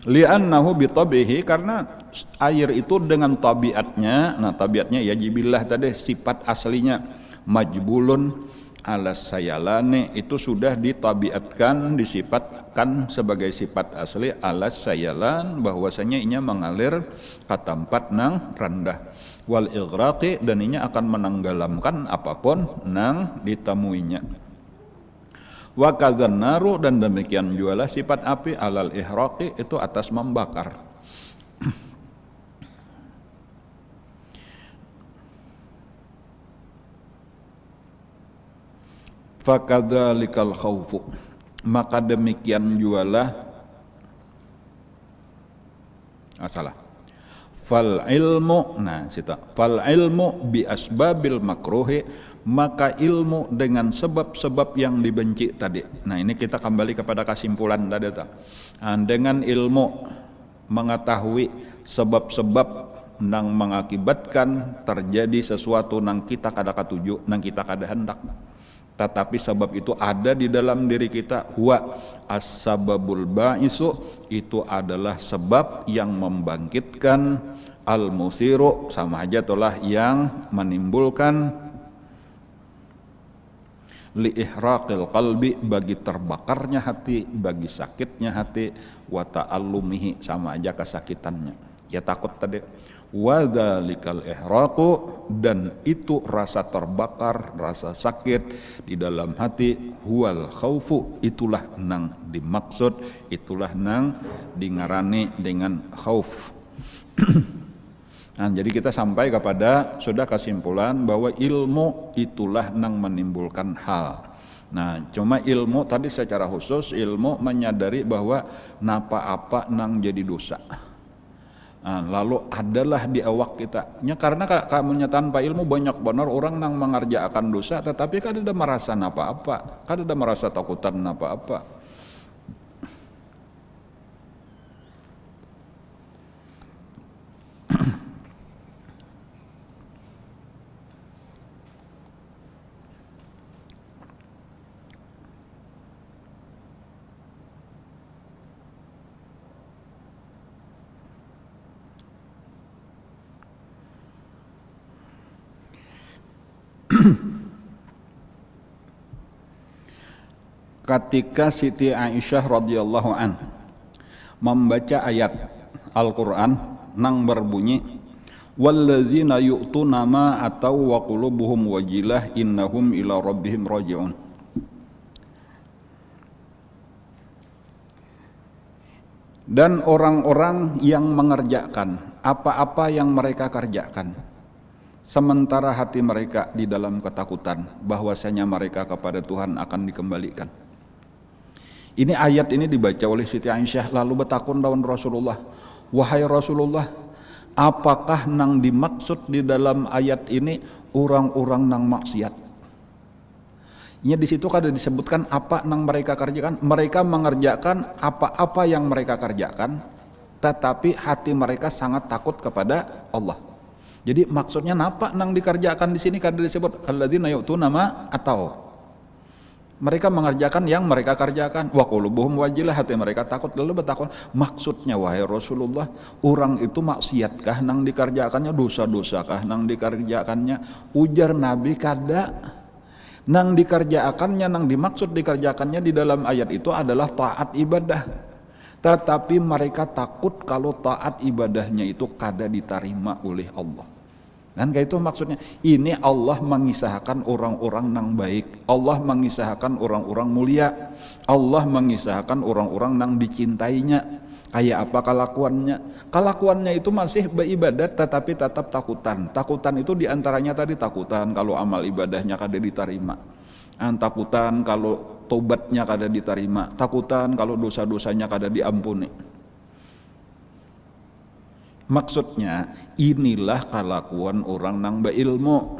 Li'annahu bitabihi, karena air itu dengan tabiatnya, nah tabiatnya ya jibillah tadi, sifat aslinya, majbulun ala sayalani, itu sudah ditabiatkan, disifatkan sebagai sifat asli ala sayalan, bahwasanya inya mengalir ke tempat nang rendah, wal ighraqi, dan inya akan menenggelamkan apapun nang ditemuinya. Wa kadzan naru, dan demikian jualah sifat api alal ihraqi, itu atas membakar. fakadzalikal khaufu, maka demikian jualah salah. Fal ilmu, nah cita, fal ilmu bi asbabil makruhi, maka ilmu dengan sebab-sebab yang dibenci tadi. Nah ini kita kembali kepada kesimpulan tadi. Nah, dengan ilmu mengetahui sebab-sebab nang mengakibatkan terjadi sesuatu nang kita kada katuju, nang kita kada hendak. Tetapi sebab itu ada di dalam diri kita, huwa as-sababul ba'isu, itu adalah sebab yang membangkitkan, al-musiru, sama aja itulah yang menimbulkan, liihraqil qalbi, bagi terbakarnya hati, bagi sakitnya hati, wa ta'allumihi, sama aja kesakitannya, ya takut tadi. Wa dzalikal ihraqu, dan itu rasa terbakar, rasa sakit di dalam hati, huwal khaufu, itulah nang dimaksud, itulah nang dingarani dengan khauf. Nah, jadi kita sampai kepada sudah kesimpulan bahwa ilmu itulah nang menimbulkan hal. Nah, cuma ilmu tadi secara khusus ilmu menyadari bahwa napa apa nang jadi dosa. Nah, lalu adalah di awak kita. Karena kamunya tanpa ilmu banyak benar orang nang mengerjakan dosa, tetapi kan ada merasa apa-apa, kan ada merasa takutan apa-apa. Ketika Siti Aisyah radhiyallahu an membaca ayat Al-Qur'an nang berbunyi walladzina yu'tuna ma ataw wa qulubuhum wajilah innahum ila rabbihim raji'un. Dan orang-orang yang mengerjakan apa-apa yang mereka kerjakan sementara hati mereka di dalam ketakutan bahwasanya mereka kepada Tuhan akan dikembalikan. Ini ayat ini dibaca oleh Siti Aisyah lalu bertakun lawan Rasulullah, wahai Rasulullah, apakah nang dimaksud di dalam ayat ini orang-orang nang maksiat? Ya di situ kada disebutkan apa nang mereka kerjakan. Mereka mengerjakan apa-apa yang mereka kerjakan, tetapi hati mereka sangat takut kepada Allah. Jadi maksudnya napa nang dikerjakan di sini kada disebut alladzina yu'tuna ma atau mereka mengerjakan yang mereka kerjakan, wa qulubuhum wajilah, hati mereka takut. Lalu bertakon, maksudnya wahai Rasulullah, orang itu maksiatkah nang dikerjakannya, dosa-dosakah nang dikerjakannya? Ujar Nabi, kada. Nang dikerjakannya, nang dimaksud dikerjakannya di dalam ayat itu adalah taat ibadah. Tetapi mereka takut kalau taat ibadahnya itu kada diterima oleh Allah. Kan kayak itu maksudnya. Ini Allah mengisahkan orang-orang nang baik, Allah mengisahkan orang-orang mulia, Allah mengisahkan orang-orang nang dicintainya. Kayak apa kelakuannya? Kelakuannya itu masih beribadat tetapi tetap takutan. Takutan itu diantaranya tadi takutan kalau amal ibadahnya kada diterima, takutan kalau tobatnya kada diterima, takutan kalau dosa-dosanya kada diampuni. Maksudnya inilah kelakuan orang nang beilmu.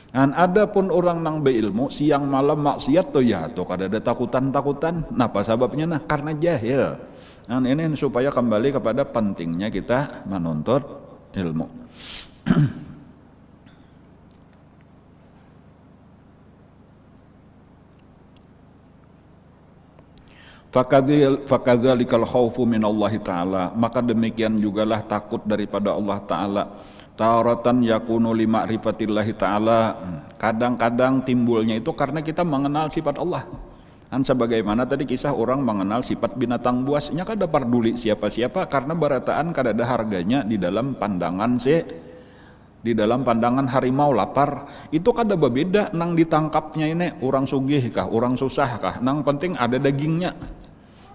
Dan ada pun orang nang beilmu siang malam maksiat tuh ya tuh kada ada takutan-takutan. Napa sebabnya? Nah karena jahil. Dan ini supaya kembali kepada pentingnya kita menuntut ilmu. Fakadzalikal khaufu minallahi ta'ala, maka demikian jugalah takut daripada Allah Ta'ala. Taratan yakunu lima'rifatillahi ta'ala, kadang-kadang timbulnya itu karena kita mengenal sifat Allah. Dan sebagaimana tadi kisah orang mengenal sifat binatang buasnya, kada peduli siapa-siapa karena barataan kada ada harganya di dalam pandangan di dalam pandangan harimau lapar. Itu kada berbeda nang ditangkapnya ini orang sugih kah, orang susah kah, nang penting ada dagingnya.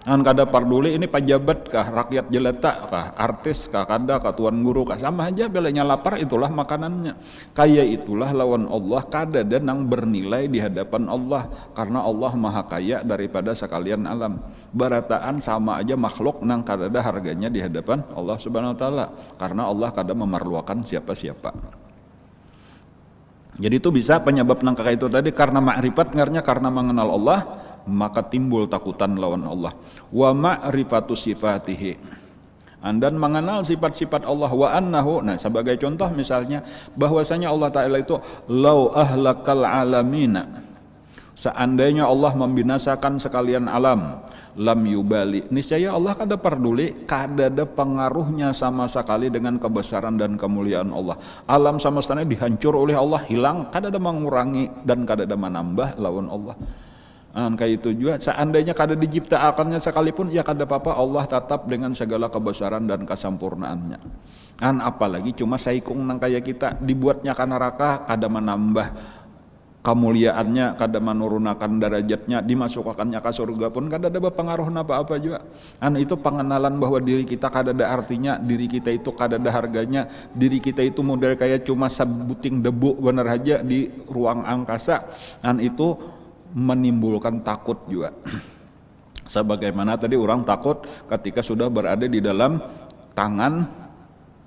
Kan kada parduli ini pejabat kah, rakyat jelata kah, artis kah, kada kah, tuan guru kah, sama aja belanya lapar itulah makanannya. Kaya itulah lawan Allah, kada ada nang bernilai di hadapan Allah karena Allah maha kaya daripada sekalian alam. Barataan sama aja makhluk nang kada ada harganya di hadapan Allah Subhanahu wa taala karena Allah kada memerlukan siapa-siapa. Jadi itu bisa penyebab nang kakak itu tadi karena makrifat, karena mengenal Allah maka timbul takutan lawan Allah. Wa ma'rifatu sifatihi, dan mengenal sifat-sifat Allah. Wa annahu, nah sebagai contoh misalnya bahwasanya Allah Ta'ala itu lau ahlakal alamina, seandainya Allah membinasakan sekalian alam, lam yubali, niscaya Allah kada peduli, kada ada pengaruhnya sama sekali dengan kebesaran dan kemuliaan Allah. Alam semestanya dihancur oleh Allah, hilang, kada ada mengurangi dan kada ada menambah lawan Allah. Kayak itu juga seandainya kada diciptakannya sekalipun ya kada apa-apa, Allah tetap dengan segala kebesaran dan kesempurnaannya. Apalagi cuma saikung nang kayak kita dibuatnya ke neraka, kada menambah kemuliaannya, kada menurunakan derajatnya, dimasukkannya ke surga pun kada ada pengaruh apa-apa juga. Itu pengenalan bahwa diri kita kada ada artinya, diri kita itu kada ada harganya, diri kita itu model kayak cuma sebuting debu bener aja di ruang angkasa. Itu menimbulkan takut juga. Sebagaimana tadi orang takut ketika sudah berada di dalam tangan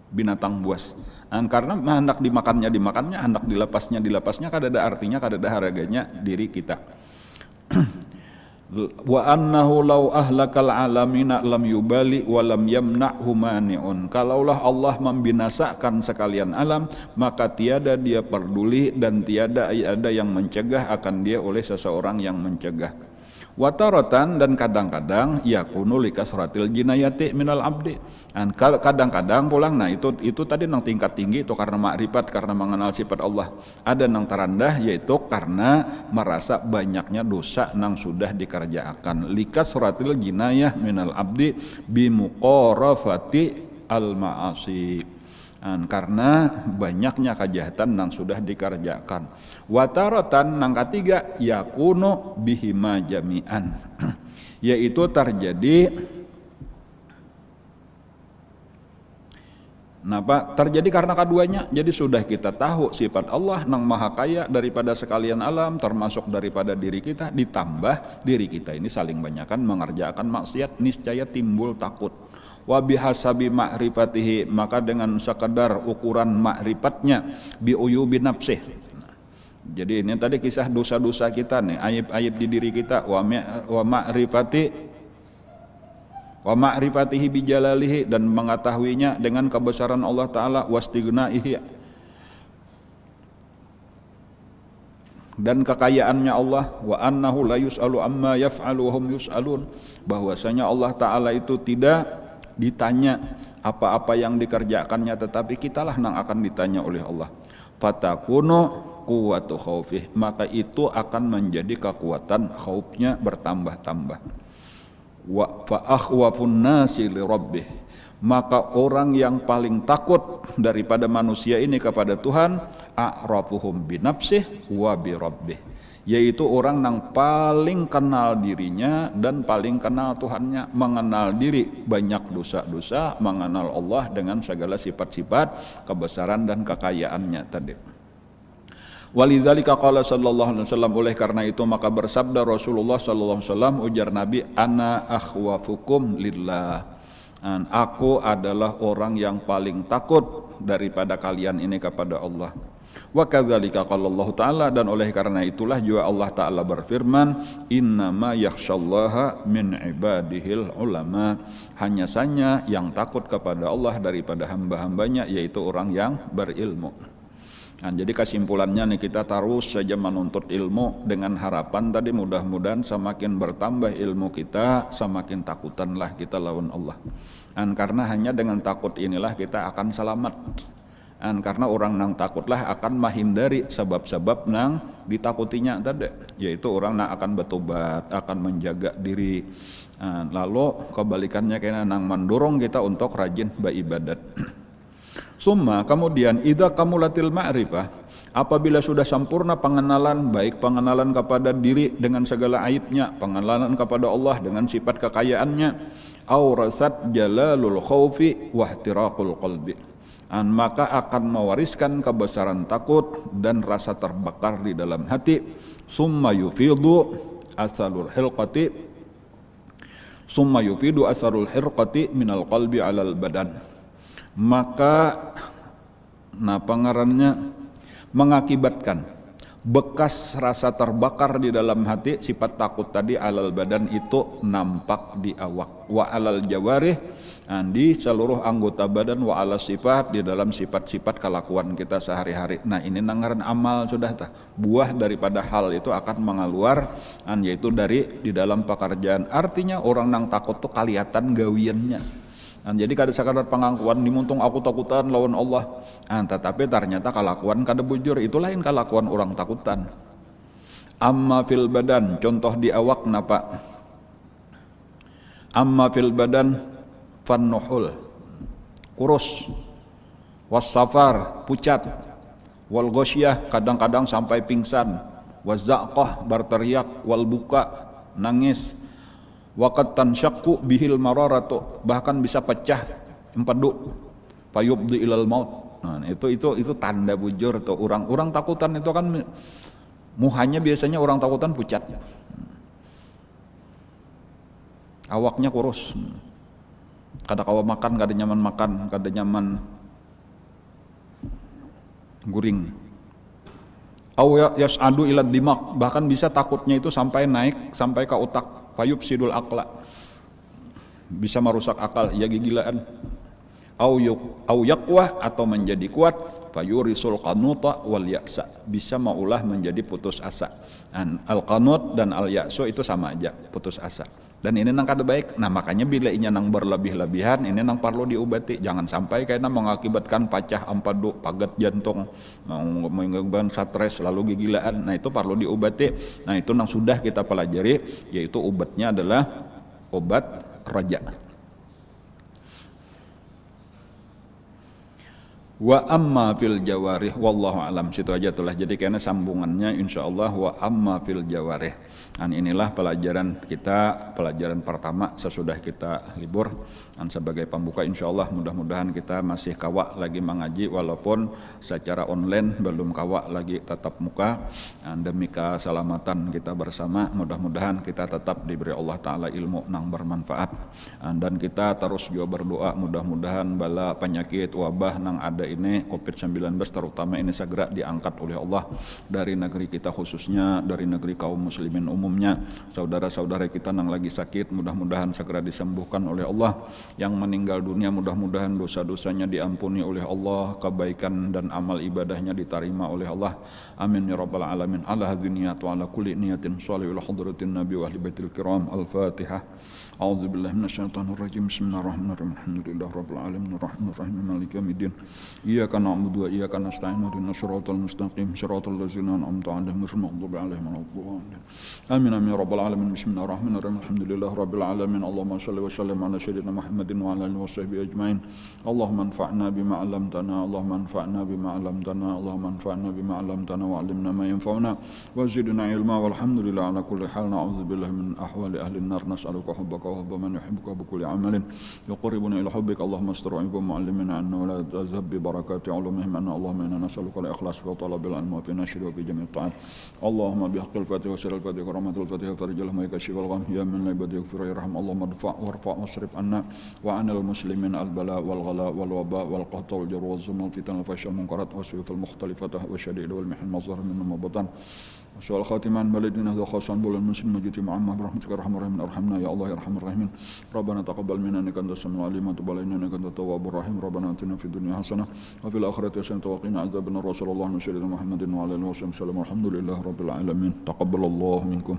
binatang buas. Karena hendak dimakannya, hendak dilepasnya, kada ada artinya, kada ada harganya diri kita. Wa annahu law ahlakal alamina lam yubali wa lam yamna'hu mani'un. Kalaulah Allah membinasakan sekalian alam, maka tiada dia peduli dan tiada ada yang mencegah akan dia oleh seseorang yang mencegah. Wataratan, dan kadang-kadang yakunu likasratil jinayati minal abdi. Kadang-kadang pulang, nah itu tadi nang tingkat tinggi itu karena makrifat, karena mengenal sifat Allah. Ada nang terendah yaitu karena merasa banyaknya dosa nang sudah dikerjakan. Likasratil jinayah minal abdi bimuqarafati al ma'asi. Karena banyaknya kejahatan yang sudah dikerjakan. Wataratan nang ketiga yakunu bihima jami'an, yaitu terjadi karena keduanya. Jadi sudah kita tahu sifat Allah nang maha kaya daripada sekalian alam, termasuk daripada diri kita, ditambah diri kita ini saling banyakkan mengerjakan maksiat, niscaya timbul takut. Wa bihasabi ma'rifatihi, maka dengan sekedar ukuran makrifatnya, bi uyubi nafsih. Jadi ini tadi kisah dosa-dosa kita nih, aib-aib di diri kita. Wa ma'rifatihi bijalalihi, dan mengetahuinya dengan kebesaran Allah Ta'ala, wastighnaihi, dan kekayaannya Allah. Wa annahu la yus'alu amma yaf'alu wa hum yus'alun, bahwasanya Allah Ta'ala itu tidak ditanya apa-apa yang dikerjakannya, tetapi kitalah yang akan ditanya oleh Allah. Fatakunu quwwatu khaufih, maka itu akan menjadi kekuatan khaufnya bertambah-tambah. Wa fa akhwafun nasi li rabbih, maka orang yang paling takut daripada manusia ini kepada Tuhan, a'rafuhum bi nafsih wa bi rabbih, yaitu orang yang paling kenal dirinya dan paling kenal Tuhannya. Mengenal diri banyak dosa-dosa, mengenal Allah dengan segala sifat-sifat kebesaran dan kekayaannya tadi. Walidzalika qala sallallahu alaihi wasallam, oleh karena itu maka bersabda Rasulullah sallallahu alaihi wasallam, ujar Nabi, ana akhwafukum lillah, aku adalah orang yang paling takut daripada kalian ini kepada Allah. Wa kadzalika qala Allah Ta'ala, dan oleh karena itulah juga Allah Ta'ala berfirman, innama yakhsyallaha min ibadihil ulama, hanya saja yang takut kepada Allah daripada hamba-hambanya yaitu orang yang berilmu. Jadi kesimpulannya nih, kita terus saja menuntut ilmu dengan harapan tadi mudah-mudahan semakin bertambah ilmu kita, semakin takutanlah kita lawan Allah. Karena hanya dengan takut inilah kita akan selamat. Karena orang nang takutlah akan menghindari sebab-sebab nang ditakutinya tadi, yaitu orang nang akan bertobat, akan menjaga diri. Lalu kebalikannya kena nang mendorong kita untuk rajin beribadat. Summa, kemudian idza kamulatil ma'rifah, Apabila sudah sempurna pengenalan, baik pengenalan kepada diri dengan segala aibnya, pengenalan kepada Allah dengan sifat kekayaannya, aurasat jalalul khaufi wahtiraqul qalbi, maka akan mewariskan kebesaran takut dan rasa terbakar di dalam hati. Summa yufidu asarul hirqati minal qalbi alal badan, maka pangarannya mengakibatkan bekas rasa terbakar di dalam hati, sifat takut tadi alal badan itu nampak di awak, wa alal jawarih, di seluruh anggota badan, wa ala sifat, di dalam sifat-sifat kelakuan kita sehari-hari. Nah ini nangaran amal sudah buah daripada hal itu akan mengaluar, yaitu dari di dalam pekerjaan. Artinya orang nang takut tuh kelihatan gawiannya. Jadi kada sekadar pengakuan dimuntung aku takutan lawan Allah, tetapi ternyata kelakuan kada bujur, itu lain kelakuan orang takutan. Amma fil badan, contoh di awak napa? Amma fil badan fannuhul, kurus, wassafar, pucat, wal ghosyah, kadang-kadang sampai pingsan, wazzaqah, berteriak, wal buka, nangis, waqad tansyaqqu bihil mararatu, bahkan bisa pecah empedu, fayubdi ilal maut. Nah, itu tanda bujur tuh. Orang takutan itu kan muhanya biasanya orang takutan pucat, awaknya kurus, kada kawa makan, kada nyaman makan, kada nyaman guring. Au yas'adu ila dimaq, bahkan bisa takutnya itu sampai naik sampai ke otak. Fayub sidul akla, bisa merusak akal, ya gigilaan. Au yaqwah, atau menjadi kuat. Fayurisul qanuta wal ya'sa, bisa maulah menjadi putus asa. Al qanut dan al ya'su itu sama aja, putus asa. Dan ini nang kada baik. Nah makanya bila ini nang berlebih-lebihan, ini nang perlu diobati. Jangan sampai karena mengakibatkan pecah ampadu, pagat jantung, mengakibatkan stres, lalu gigilaan. Nah itu perlu diobati. Nah itu nang sudah kita pelajari, yaitu obatnya adalah obat raja. Wa amma fil jawarih, wallahu alam. Situ aja telah jadi karena sambungannya insyaallah wa amma fil jawarih. Dan inilah pelajaran kita, pelajaran pertama sesudah kita libur. Dan sebagai pembuka insyaallah mudah-mudahan kita masih kawa lagi mengaji walaupun secara online, belum kawa lagi tatap muka. Dan demi keselamatan kita bersama, mudah-mudahan kita tetap diberi Allah Ta'ala ilmu yang bermanfaat. Dan kita terus juga berdoa mudah-mudahan bala penyakit wabah yang ada ini COVID-19 terutama ini segera diangkat oleh Allah dari negeri kita, khususnya dari negeri kaum muslimin umumnya. Saudara-saudara kita yang lagi sakit mudah-mudahan segera disembuhkan oleh Allah. Yang meninggal dunia mudah-mudahan dosa-dosanya diampuni oleh Allah, kebaikan dan amal ibadahnya diterima oleh Allah. Amin ya rabbal alamin. Ala hadhihi niyat wa ala kulli niyatin shalih ila hadratin nabi wa ahli baitil kiram. Al-Fatihah. A'udzu billahi minasyaitonir rajim. Bismillahirrahmanirrahim. Alhamdulillahi rabbil alamin arrahmanir rahim maliki yaumiddin. Iyyaka na'budu wa iyyaka nasta'in ihdinas siratal mustaqim siratal ladzina an'amta 'alaihim ghairil maghdubi 'alaihim waladdallin. Amin amin ya rabbal alamin. Bismillahirrahmanirrahim. Alhamdulillahi rabbil alamin. Allahumma shalli wa sallim ala sayyidina Muhammadin wa ala alihi washabbihi ajmain. Allahumma anfa'na bima 'allamtana, Allahumma anfa'na bima 'allamtana, Allahumma anfa'na bima 'allamtana wa 'allimna ma yanfa'una wa zidna ilma walhamdulillah ala kulli hal. Na'udzu billahi min ahwali ahli an-nar. Nas'aluka hubbaka wa hubba man yuhibbuka bi kulli 'amalin yuqarribuna ila hubbika. Allahumma astur 'aiba mu'allimina anna wa la tazhab bi barakati 'ulumihim anna. Allahumma inna nas'aluka al-ikhlas fi talabil ilmi wa fi nashri wa fi jami' at-ta'at. Allahumma bi haqqil fatiha wa sirril fatiha wa rahmatil fatiha farijal ma yakashifal gham ya min la ibadi yaghfir yarham. Allahumma adfa' warfa' wasrif anna wa 'anil muslimin al-bala wal ghala wal waba wal qahta wal jar wal zulm wal fitan wal fahsya wal munkarat wa suyuf al-mukhtalifah wa syadid wal mihan mazhar min mabatan. Soal khatiman baladina dha khasan bulal muslim majiti ma'amma birahmatika arhamar rahimin arhamna ya Allah ya arhamar rahimin. Rabbana taqabbal minna innaka antas samiul alim wa tub alaina innaka antat tawwabur rahim. Rabbana atina fid dunya hasanah wa fil akhirati hasanah wa qina adzabannar. Rasulullah Muhammadin wa ala alihi wasallam. Alhamdulillahirabbil alamin. Taqabbalallahu minkum.